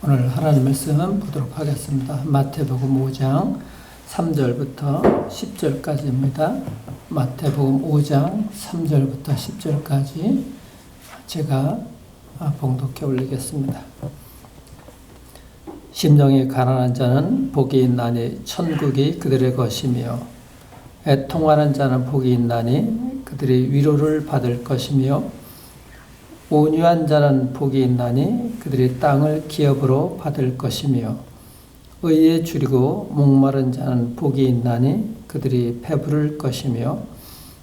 오늘 하나님 말씀 보도록 하겠습니다. 마태복음 5장 3절부터 10절까지입니다. 마태복음 5장 3절부터 10절까지 제가 봉독해 올리겠습니다. 심령이 가난한 자는 복이 있나니 천국이 그들의 것이며, 애통하는 자는 복이 있나니 그들이 위로를 받을 것이며, 온유한 자는 복이 있나니 그들이 땅을 기업으로 받을 것이며, 의에 줄이고 목마른 자는 복이 있나니 그들이 배부를 것이며,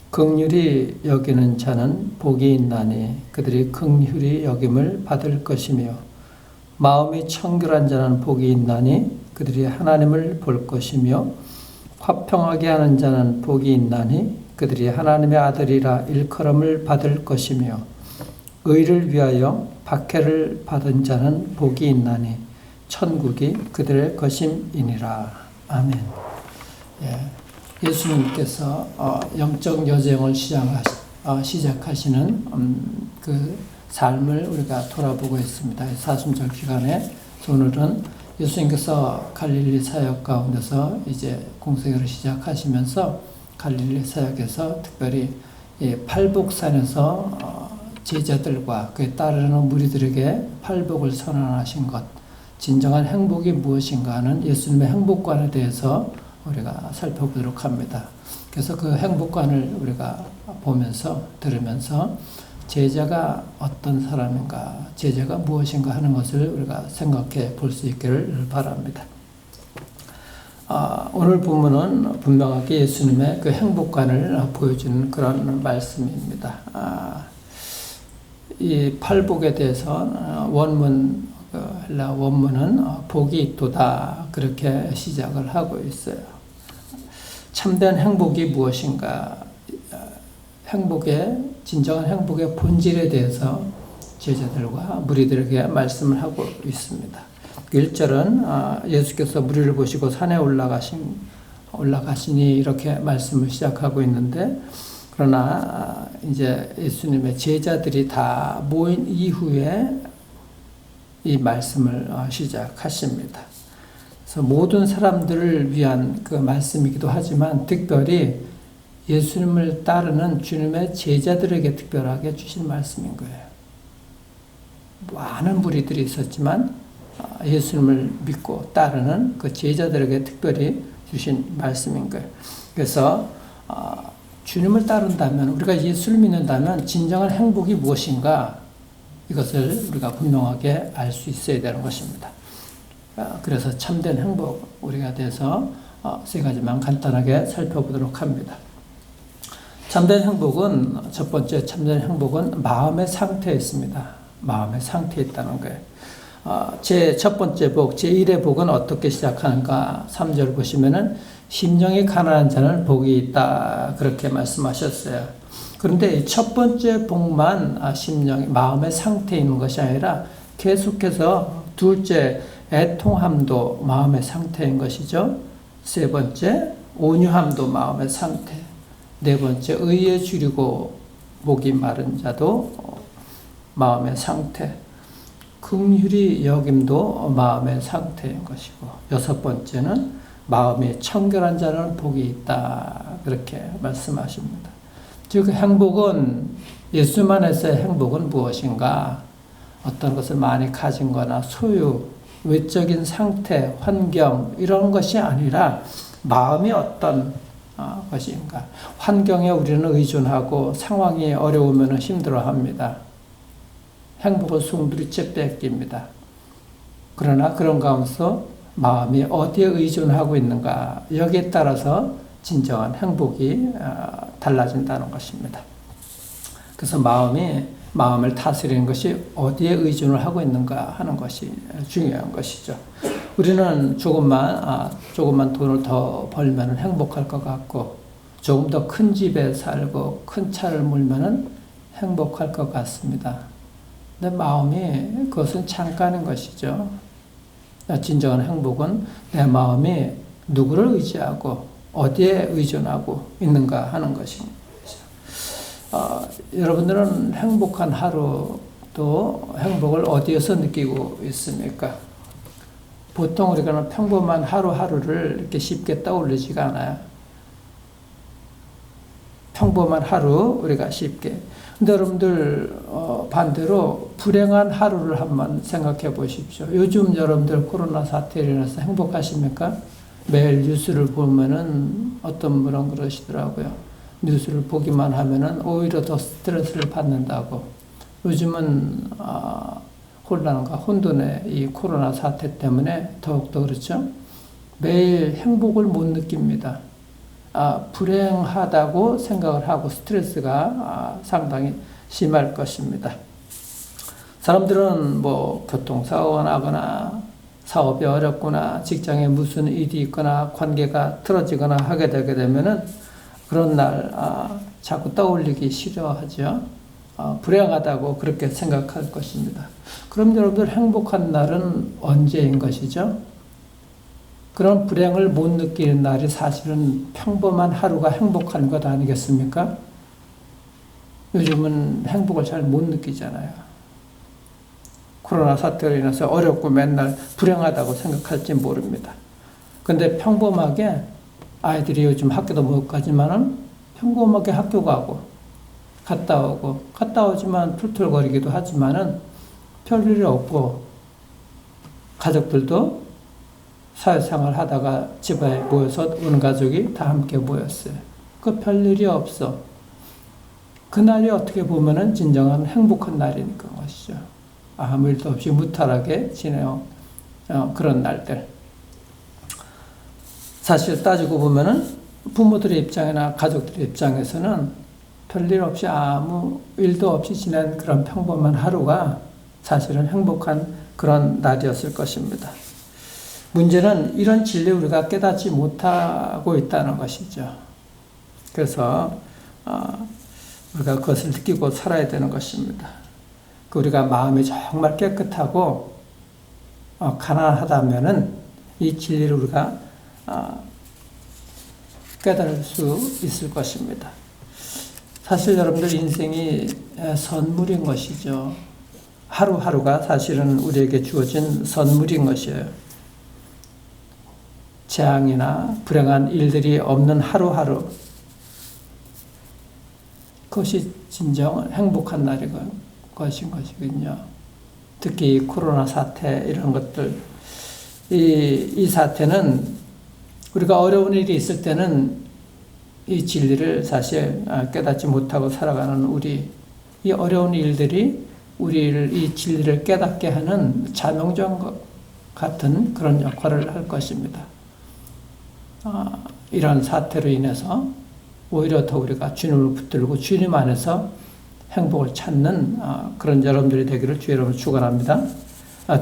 긍휼히 여기는 자는 복이 있나니 그들이 긍휼히 여김을 받을 것이며, 마음이 청결한 자는 복이 있나니 그들이 하나님을 볼 것이며, 화평하게 하는 자는 복이 있나니 그들이 하나님의 아들이라 일컬음을 받을 것이며, 의를 위하여 박해를 받은 자는 복이 있나니 천국이 그들의 것임이니라. 아멘. 예수님께서 영적 여정을 시작하시는 그 삶을 우리가 돌아보고 있습니다. 사순절 기간에 오늘은 예수님께서 갈릴리 사역 가운데서 이제 공생애를 시작하시면서 갈릴리 사역에서 특별히 팔복산에서 제자들과 그에 따르는 무리들에게 팔복을 선언하신 것, 진정한 행복이 무엇인가 하는 예수님의 행복관에 대해서 우리가 살펴보도록 합니다. 그래서 그 행복관을 우리가 보면서 들으면서 제자가 어떤 사람인가, 제자가 무엇인가 하는 것을 우리가 생각해 볼 수 있기를 바랍니다. 오늘 본문은 분명하게 예수님의 그 행복관을 보여주는 그런 말씀입니다. 이 팔복에 대해서 헬라 원문은 복이 있도다 그렇게 시작을 하고 있어요. 참된 행복이 무엇인가, 진정한 행복의 본질에 대해서 제자들과 무리들에게 말씀을 하고 있습니다. 1절은 예수께서 무리를 보시고 산에 올라가시니 이렇게 말씀을 시작하고 있는데, 그러나 이제 예수님의 제자들이 다 모인 이후에 이 말씀을 시작하십니다. 그래서 모든 사람들을 위한 그 말씀이기도 하지만 특별히 예수님을 따르는 주님의 제자들에게 특별하게 주신 말씀인 거예요. 많은 무리들이 있었지만 예수님을 믿고 따르는 그 제자들에게 특별히 주신 말씀인 거예요. 그래서 주님을 따른다면, 우리가 예수를 믿는다면 진정한 행복이 무엇인가, 이것을 우리가 분명하게 알 수 있어야 되는 것입니다. 그래서 참된 행복, 우리가 대해서 세 가지만 간단하게 살펴보도록 합니다. 참된 행복은, 첫 번째 참된 행복은 마음의 상태에 있습니다. 마음의 상태에 있다는 거예요. 제 첫 번째 복, 제1의 복은 어떻게 시작하는가, 3절 보시면은 심령이 가난한 자는 복이 있다 그렇게 말씀하셨어요. 그런데 첫 번째 복만 심령이, 마음의 상태에 있는 것이 아니라 계속해서 둘째 애통함도 마음의 상태인 것이죠. 세 번째 온유함도 마음의 상태, 네 번째 의에 줄이고 목이 마른 자도 마음의 상태, 긍휼히 여김도 마음의 상태인 것이고, 여섯 번째는 마음이 청결한 자는 복이 있다 그렇게 말씀하십니다. 즉 행복은, 예수 안에서의 행복은 무엇인가, 어떤 것을 많이 가진 거나 소유, 외적인 상태, 환경 이런 것이 아니라 마음이 어떤 것인가. 환경에 우리는 의존하고 상황이 어려우면 힘들어합니다. 행복은 송두리째 뺏깁니다. 그러나 그런 가운데서 마음이 어디에 의존하고 있는가, 여기에 따라서 진정한 행복이 달라진다는 것입니다. 그래서 마음을 다스리는 것이 어디에 의존을 하고 있는가 하는 것이 중요한 것이죠. 우리는 조금만 돈을 더 벌면 행복할 것 같고, 조금 더 큰 집에 살고 큰 차를 몰면 행복할 것 같습니다. 근데 마음이, 그것은 잠깐인 것이죠. 진정한 행복은 내 마음이 누구를 의지하고 어디에 의존하고 있는가 하는 것입니다. 여러분들은 행복한 하루, 또 행복을 어디에서 느끼고 있습니까? 보통 우리가 평범한 하루하루를 이렇게 쉽게 떠올리지가 않아요. 평범한 하루 우리가 쉽게. 근데 여러분들 반대로 불행한 하루를 한번 생각해 보십시오. 요즘 여러분들 코로나 사태로 인해서 행복하십니까? 매일 뉴스를 보면은 어떤 분은 그러시더라고요. 뉴스를 보기만 하면은 오히려 더 스트레스를 받는다고. 요즘은 혼란과 혼돈의 이 코로나 사태 때문에 더욱더 그렇죠. 매일 행복을 못 느낍니다. 불행하다고 생각을 하고 스트레스가 상당히 심할 것입니다. 사람들은 뭐 교통사고가 나거나 사업이 어렵거나 직장에 무슨 일이 있거나 관계가 틀어지거나 하게 되게 되면은 그런 날 자꾸 떠올리기 싫어하죠. 불행하다고 그렇게 생각할 것입니다. 그럼 여러분들 행복한 날은 언제인 것이죠? 그런 불행을 못 느끼는 날이 사실은 평범한 하루가 행복한 것 아니겠습니까? 요즘은 행복을 잘 못 느끼잖아요. 코로나 사태로 인해서 어렵고 맨날 불행하다고 생각할지 모릅니다. 근데 평범하게 아이들이 요즘 학교도 못 가지만은 평범하게 학교 가고 갔다 오지만 툴툴거리기도 하지만은 별일이 없고 가족들도 사회생활 하다가 집에 모여서 온 가족이 다 함께 모였어요. 그 별일이 없어. 그날이 어떻게 보면은 진정한 행복한 날이니까 것이죠. 아무 일도 없이 무탈하게 지내요. 그런 날들. 사실 따지고 보면은 부모들의 입장이나 가족들의 입장에서는 별일 없이 아무 일도 없이 지낸 그런 평범한 하루가 사실은 행복한 그런 날이었을 것입니다. 문제는 이런 진리를 우리가 깨닫지 못하고 있다는 것이죠. 그래서 우리가 그것을 느끼고 살아야 되는 것입니다. 우리가 마음이 정말 깨끗하고 가난하다면은 이 진리를 우리가 깨달을 수 있을 것입니다. 사실 여러분들 인생이 선물인 것이죠. 하루하루가 사실은 우리에게 주어진 선물인 것이에요. 재앙이나 불행한 일들이 없는 하루하루, 그것이 진정 행복한 날인 것인 것이군요. 특히 코로나 사태 이런 것들, 이 사태는 우리가 어려운 일이 있을 때는 이 진리를 사실 깨닫지 못하고 살아가는 우리, 이 어려운 일들이 우리를 이 진리를 깨닫게 하는 자명종 같은 그런 역할을 할 것입니다. 이런 사태로 인해서 오히려 더 우리가 주님을 붙들고 주님 안에서 행복을 찾는 그런 여러분들이 되기를 주 여러분 축원합니다.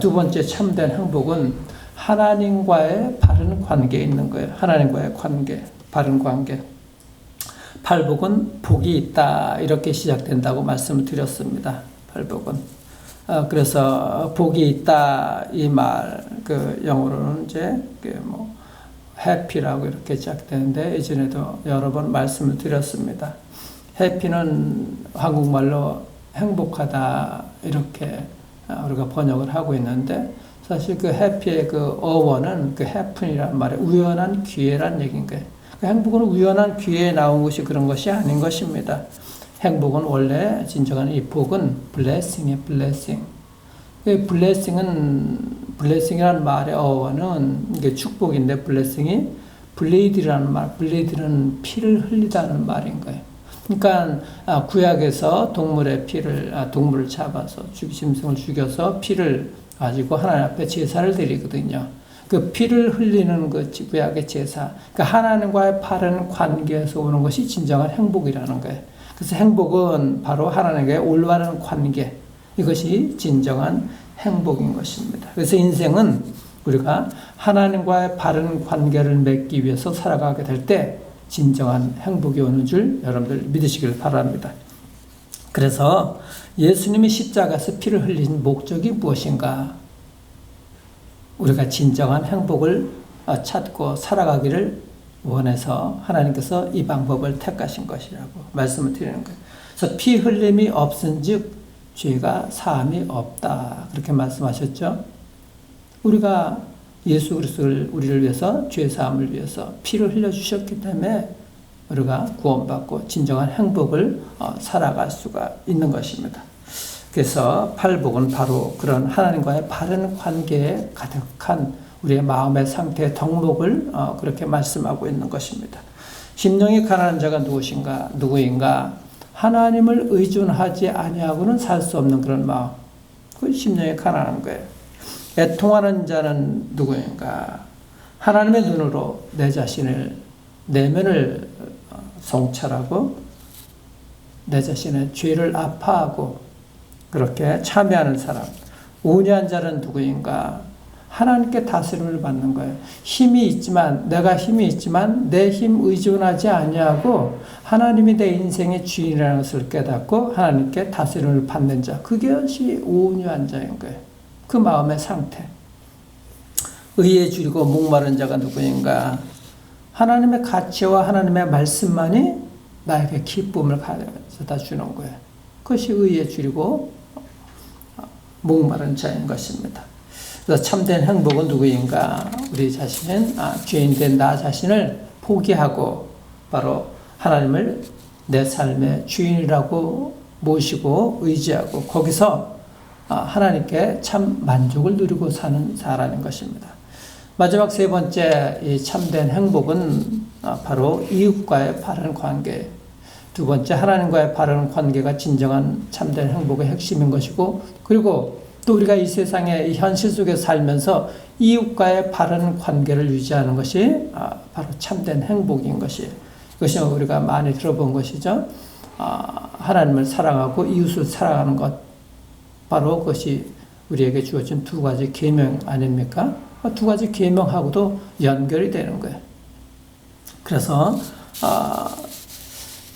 두 번째 참된 행복은 하나님과의 바른 관계에 있는 거예요. 하나님과의 관계, 바른 관계. 팔복은 복이 있다 이렇게 시작된다고 말씀을 드렸습니다. 팔복은. 그래서 복이 있다 이 말 그 영어로는 이제 해피라고 이렇게 시작되는데 이전에도 여러 번 말씀을 드렸습니다. 해피는 한국말로 행복하다 이렇게 우리가 번역을 하고 있는데 사실 그 해피의 그 어원은 그 해픈이란 말에 우연한 기회란 얘기인 거예요. 그 행복은 우연한 기회에 나온 것이 그런 것이 아닌 것입니다. 행복은 원래 진정한 이 복은 blessing이에요. blessing. 이 blessing이라는 말의 어원은 이게 축복인데 blessing이 bleed이라는 말, bleed는 피를 흘리다는 말인 거예요. 그러니까 구약에서 동물의 피를 동물을 잡아서 짐승을 죽여서 피를 가지고 하나님 앞에 제사를 드리거든요. 그 피를 흘리는 그 구약의 제사, 그 하나님과의 바른 관계에서 오는 것이 진정한 행복이라는 거예요. 그래서 행복은 바로 하나님과의 올바른 관계, 이것이 진정한 행복인 것입니다. 그래서 인생은 우리가 하나님과의 바른 관계를 맺기 위해서 살아가게 될 때 진정한 행복이 오는 줄 여러분들 믿으시길 바랍니다. 그래서 예수님이 십자가에서 피를 흘린 목적이 무엇인가? 우리가 진정한 행복을 찾고 살아가기를 원해서 하나님께서 이 방법을 택하신 것이라고 말씀을 드리는 거예요. 그래서 피 흘림이 없은즉 죄가 사함이 없다 그렇게 말씀하셨죠. 우리가 예수 그리스도를 우리를 위해서 죄 사함을 위해서 피를 흘려 주셨기 때문에 우리가 구원받고 진정한 행복을 살아갈 수가 있는 것입니다. 그래서 팔복은 바로 그런 하나님과의 바른 관계에 가득한 우리의 마음의 상태의 덕목을 그렇게 말씀하고 있는 것입니다. 심령이 가난한 자가 누구인가? 하나님을 의존하지 아니하고는 살 수 없는 그런 마음. 그 심령이 가난한 거예요. 애통하는 자는 누구인가? 하나님의 눈으로 내 자신을, 내면을 성찰하고 내 자신의 죄를 아파하고 그렇게 참여하는 사람. 온유한 자는 누구인가? 하나님께 다스림을 받는 거예요. 내가 힘이 있지만 내 힘 의존하지 아니하고 하나님이 내 인생의 주인이라는 것을 깨닫고 하나님께 다스림을 받는 자. 그것이 온유한 자인 거예요. 그 마음의 상태. 의에 줄이고 목마른 자가 누구인가? 하나님의 가치와 하나님의 말씀만이 나에게 기쁨을 가져다 주는 거예요. 그것이 의에 줄이고 목마른 자인 것입니다. 그래서 참된 행복은 누구인가? 우리 자신은 죄인된 나 자신을 포기하고 바로 하나님을 내 삶의 주인이라고 모시고 의지하고 거기서 하나님께 참 만족을 누리고 사는 사람인 것입니다. 마지막 세 번째 이 참된 행복은 바로 이웃과의 바른 관계. 두 번째 하나님과의 바른 관계가 진정한 참된 행복의 핵심인 것이고 그리고 또 우리가 이 세상의 현실 속에 살면서 이웃과의 바른 관계를 유지하는 것이 바로 참된 행복인 것이에요. 이것이 우리가 많이 들어본 것이죠. 하나님을 사랑하고 이웃을 사랑하는 것. 바로 그것이 우리에게 주어진 두 가지 계명 아닙니까? 두 가지 계명하고도 연결이 되는 거예요. 그래서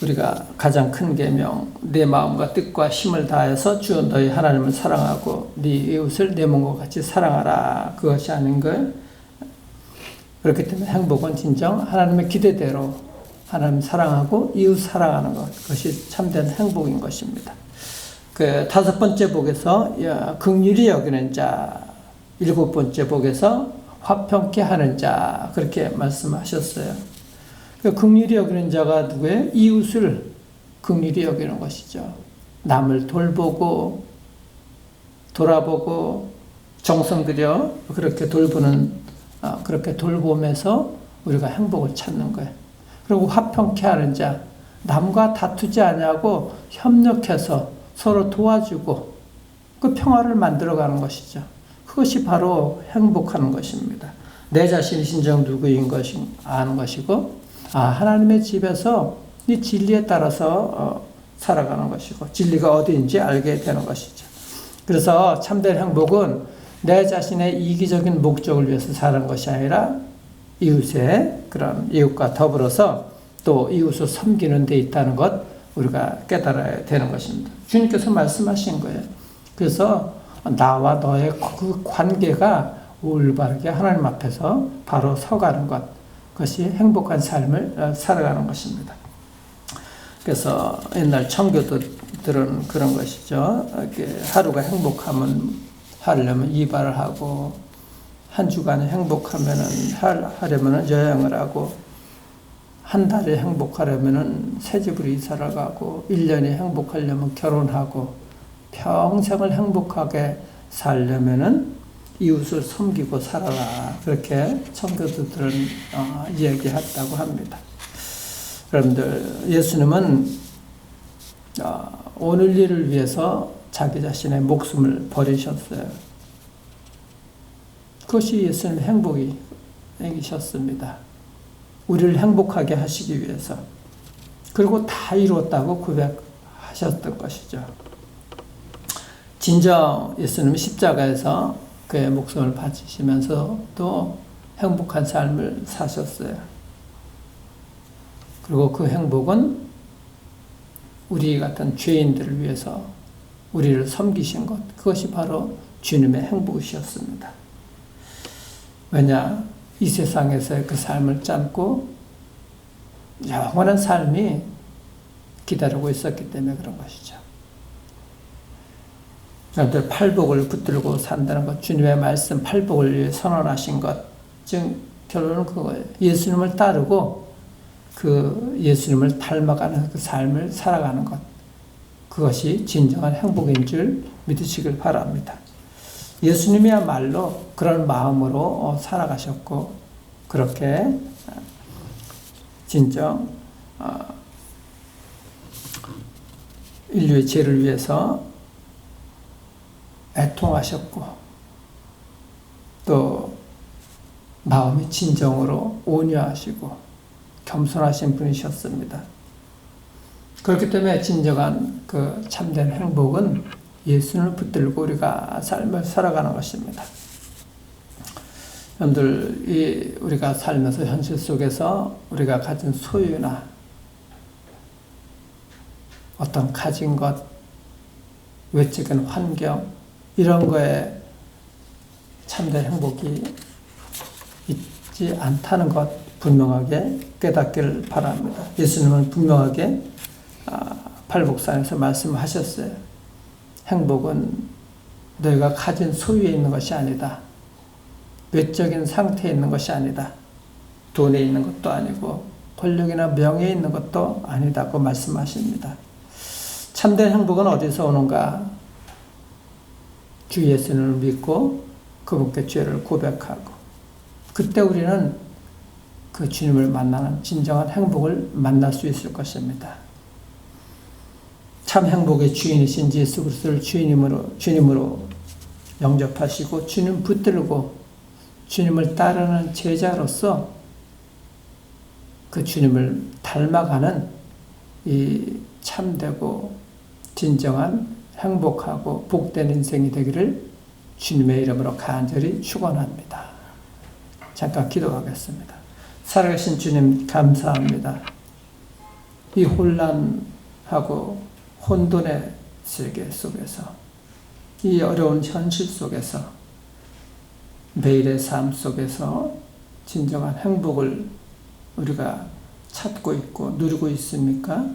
우리가 가장 큰 계명, 내 마음과 뜻과 힘을 다해서 주 너희 하나님을 사랑하고 네 이웃을 내 몸과 같이 사랑하라. 그것이 아닌 거예요. 그렇기 때문에 행복은 진정 하나님의 기대대로 하나님 사랑하고 이웃 사랑하는 것. 그것이 참된 행복인 것입니다. 그 다섯 번째 복에서 긍휼히 여기는 자, 일곱 번째 복에서 화평케 하는 자 그렇게 말씀하셨어요. 긍휼히 여기는 자가 누구예요? 이웃을 긍휼히 여기는 것이죠. 남을 돌보고 돌아보고 정성 들여 그렇게 돌보는 그렇게 돌봄에서 우리가 행복을 찾는 거예요. 그리고 화평케 하는 자, 남과 다투지 아니하고 협력해서 서로 도와주고 그 평화를 만들어가는 것이죠. 그것이 바로 행복하는 것입니다. 내 자신이 진정 누구인 것이 아는 것이고 하나님의 집에서 이 진리에 따라서 살아가는 것이고 진리가 어디인지 알게 되는 것이죠. 그래서 참된 행복은 내 자신의 이기적인 목적을 위해서 사는 것이 아니라 이웃의 그런 이웃과 더불어서 또 이웃을 섬기는 데 있다는 것 우리가 깨달아야 되는 것입니다. 주님께서 말씀하신 거예요. 그래서 나와 너의 그 관계가 올바르게 하나님 앞에서 바로 서가는 것, 그것이 행복한 삶을 살아가는 것입니다. 그래서 옛날 청교도들은 그런 것이죠. 이렇게 하루가 하려면 이발을 하고 한 주간에 하려면은 여행을 하고 한 달에 행복하려면은 새 집으로 이사를 가고 1년이 행복하려면 결혼하고 평생을 행복하게 살려면은 이웃을 섬기고 살아라. 그렇게 청교도들은 이야기했다고 합니다. 여러분들, 예수님은 오늘 일을 위해서 자기 자신의 목숨을 버리셨어요. 그것이 예수님의 행복이셨습니다. 우리를 행복하게 하시기 위해서. 그리고 다 이루었다고 고백하셨던 것이죠. 진정 예수님은 십자가에서 그의 목숨을 바치시면서도 행복한 삶을 사셨어요. 그리고 그 행복은 우리 같은 죄인들을 위해서 우리를 섬기신 것, 그것이 바로 주님의 행복이셨습니다. 왜냐? 이 세상에서의 그 삶을 짧고 영원한 삶이 기다리고 있었기 때문에 그런 것이죠. 여러분들 팔복을 붙들고 산다는 것, 주님의 말씀 팔복을 위해 선언하신 것, 즉 결론은 그거예요. 예수님을 따르고 그 예수님을 닮아가는 그 삶을 살아가는 것, 그것이 진정한 행복인 줄 믿으시길 바랍니다. 예수님이야말로 그런 마음으로 살아가셨고 그렇게 진정 인류의 죄를 위해서 애통하셨고 또 마음이 진정으로 온유하시고 겸손하신 분이셨습니다. 그렇기 때문에 진정한 그 참된 행복은 예수님을 붙들고 우리가 삶을 살아가는 것입니다. 여러분들, 우리가 살면서 현실 속에서 우리가 가진 소유나 어떤 가진 것, 외적인 환경, 이런 거에 참된 행복이 있지 않다는 것 분명하게 깨닫기를 바랍니다. 예수님은 분명하게 팔복산에서 말씀하셨어요. 행복은 너희가 가진 소유에 있는 것이 아니다. 외적인 상태에 있는 것이 아니다. 돈에 있는 것도 아니고 권력이나 명예에 있는 것도 아니다고 말씀하십니다. 참된 행복은 어디서 오는가? 주 예수님을 믿고 그분께 죄를 고백하고 그때 우리는 그 주님을 만나는 진정한 행복을 만날 수 있을 것입니다. 참 행복의 주인이신 예수 그리스도를 주님으로 영접하시고 주님 붙들고 주님을 따르는 제자로서 그 주님을 닮아가는 이 참되고 진정한 행복하고 복된 인생이 되기를 주님의 이름으로 간절히 축원합니다. 잠깐 기도하겠습니다. 살아계신 주님 감사합니다. 이 혼란하고 혼돈의 세계 속에서 이 어려운 현실 속에서 매일의 삶 속에서 진정한 행복을 우리가 찾고 있고 누리고 있습니까?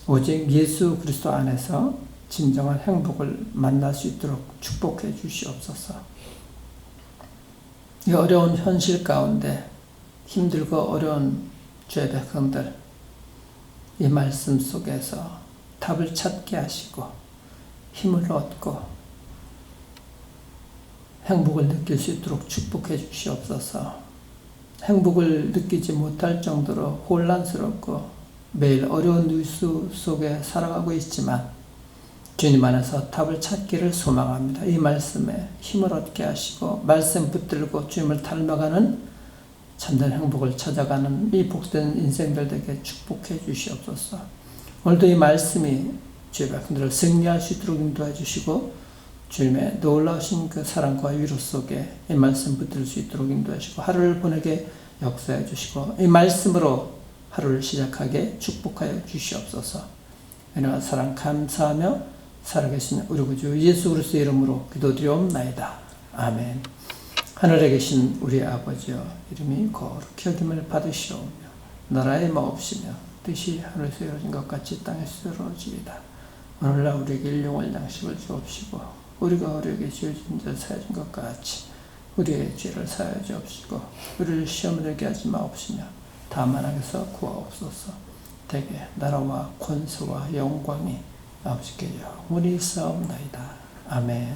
오직 예수 그리스도 안에서 진정한 행복을 만날 수 있도록 축복해 주시옵소서. 이 어려운 현실 가운데 힘들고 어려운 죄백성들 이 말씀 속에서 답을 찾게 하시고 힘을 얻고 행복을 느낄 수 있도록 축복해 주시옵소서. 행복을 느끼지 못할 정도로 혼란스럽고 매일 어려운 뉴스 속에 살아가고 있지만 주님 안에서 답을 찾기를 소망합니다. 이 말씀에 힘을 얻게 하시고 말씀 붙들고 주님을 닮아가는 참된 행복을 찾아가는 이 복된 인생들 되게 축복해 주시옵소서. 오늘도 이 말씀이 주의 백성들을 승리할 수 있도록 인도해 주시고 주님의 놀라우신 그 사랑과 위로 속에 이 말씀 붙들 수 있도록 인도해 주시고 하루를 보내게 역사해 주시고 이 말씀으로 하루를 시작하게 축복하여 주시옵소서. 은혜와 사랑 감사하며 살아계신 우리 구주 예수 그리스도의 이름으로 기도드리옵나이다. 아멘. 하늘에 계신 우리 아버지여 이름이 거룩히 여김을 받으시오며 나라의 마옵시며 뜻이 하늘에서 이루어진 것 같이 땅에서 이루어지이다. 오늘날 우리에게 일용할 양식을 주옵시고 우리가 우리에게 죄 지은 자 사하여 준 것 같이 우리의 죄를 사하여 주옵시고 우리를 시험에 들게 하지 마옵시며 다만 악에서 구하옵소서. 대개 나라와 권세와 영광이 아버지께 영원히 있사옵나이다. 아멘.